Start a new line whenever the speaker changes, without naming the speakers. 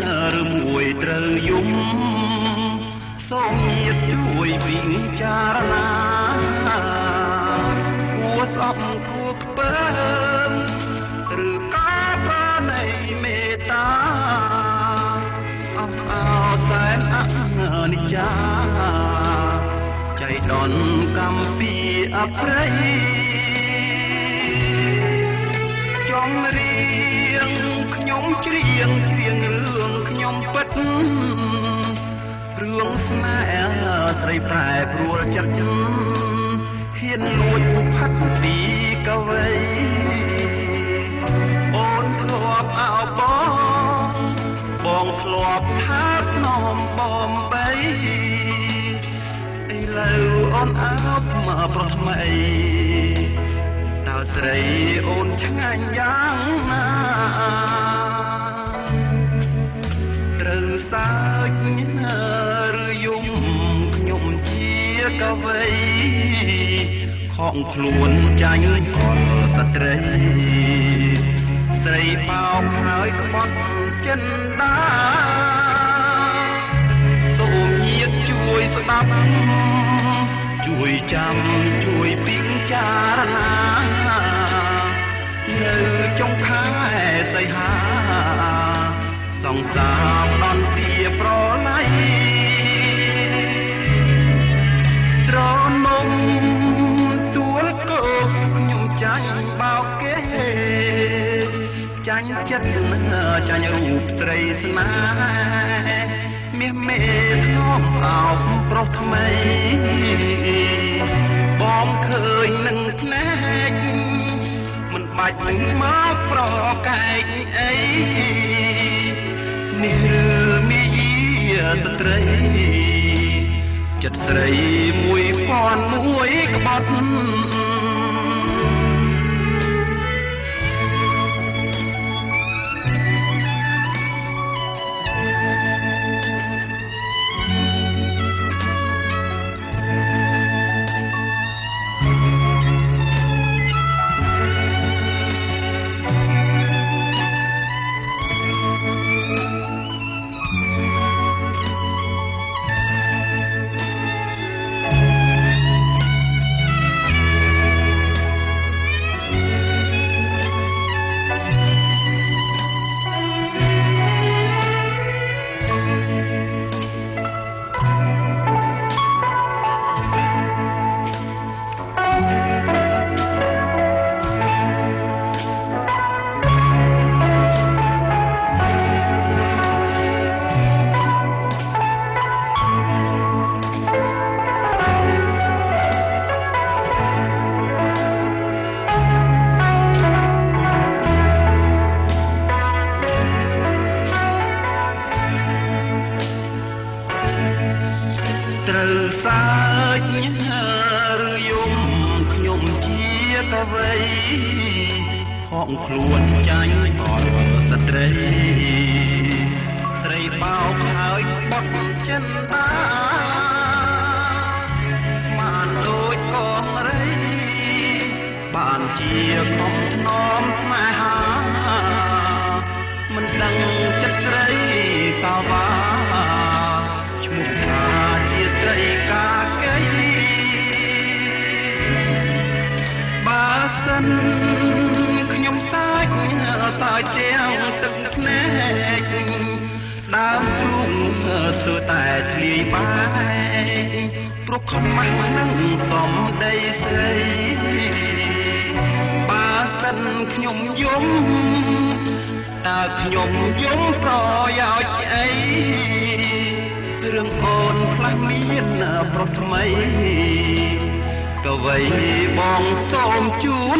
នឬមួយត្រូវយំសូមញាតិជួយពិចារណាគួរស្អប់គួរខ្ពើមឬការប្រណីមេត្តាអស់អោសែនអនិច្ចាចៃដន្យកម្មពីអប្រិយចំរៀងខ្ញុំច្រៀងរឿងខ្ញុំពិតរឿងស្នេហ៍ស្រីប្រែព្រួលចិត្តហ៊ានលួចផាត់ពីកវីអូនធ្លាប់អោបងធ្លាប់ថានាំបំបីឥឡូវអូនអោបមកប្រុសថ្មីតើស្រីអូនឆ្ងាញ់យ៉ាងណាត្រូវសើចឬយំខ្ញុំជាកវីខំខ្លួនចាញ់អល់ស្ត្រីស្រីបោកហើយក្បត់ចិនដាសូមញាតិជួយស្ដាប់ជួយចាំជួយពិចារណានៅចុងខែសីហាសង្សារដន្ទាប្រឡ័យត្រនំទួលគោកខ្ញុំចាញ់បោកគេចាញ់ចិត្តចាញ់រូបស្រីស្នេហ៍មាសមេធ្នមអោបប្រុសថ្មីបងឃើញនឹងភ្នែកមិនបាច់នឹងមកប្រកែកអីនេះឬមាយាស្ត្រីចិត្តស្រី1001ក្បត់ត្រូវសើចឬយំខ្ញុំជាកវីខំខ្លួនចាញ់អល់ស្ត្រីស្រីបោកហើយបត់ចិនដាស្មានដូចកងរីបានជាខំថ្នមស្នេហាមិនដឹងចិត្តស្រីសាវាឈ្មោះថាជាស្រីកាកៃបើសិនខ្ញុំសាច់ជាងទឹកភ្នែកដើមទ្រូងស្ទើរតែធ្លាយបែកព្រោះខ្មាស់នឹងសំដីស្រីបើសិនខ្ញុំយំតើខ្ញុំយំប្រយោជន៍អីរឿងអូនផ្លាស់មានប្រុសថ្មីកវីបងសូមជូន